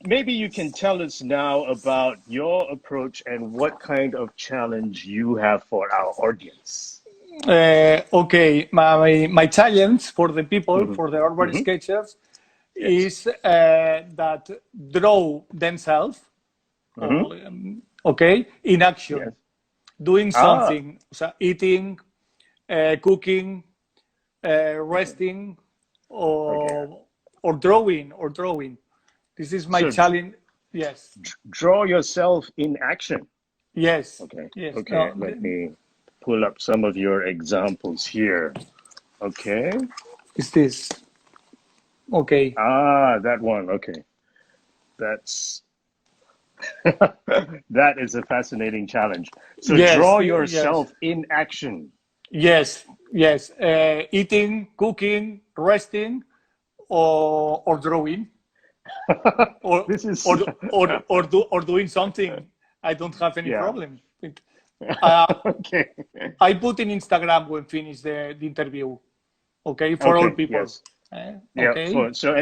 maybe you can tell us now about your approach and what kind of challenge you have for our audience. Okay, my challenge for the people, Hmm. for the urban Hmm. sketchers, Yes. is that draw themselves, Hmm. okay, in Yes. action, doing Ah, something, so eating, cooking, okay. resting, Okay. or drawing. This is my So challenge. Yes, draw yourself in action. yes, Okay. yes. Okay. Let me pull up some of your examples here. Okay. Is this okay? Ah, that one. Okay. That's that is a fascinating challenge. So Yes, draw yes. yourself in action. Yes, yes. Eating, cooking, resting, or drawing, or This is or doing something. I don't have any yeah. problem. Uh, Okay. I put in Instagram when finish the interview. Okay, for all Okay. people. Yes. Yeah. Okay. For so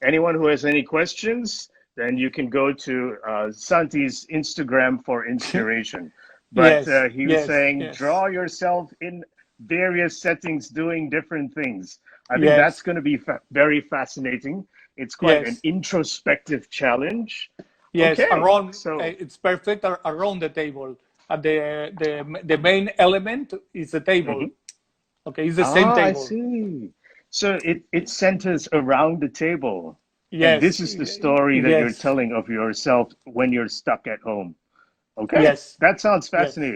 anyone who has any questions, then you can go to Santi's Instagram for inspiration. But Yes, he was yes, saying, yes, draw yourself in various settings doing different things. I think that's yes, going to be very fascinating. It's quite an yes, introspective challenge. yes. Okay, Around, so it's perfect around the table. And the main element is the table. mhm. Okay, it's the same Ah, I table. see. So it centers around the table, and this Yes, is the story that you're yes, telling of yourself when you're stuck at home. Okay, yes, that sounds yes. fascinating.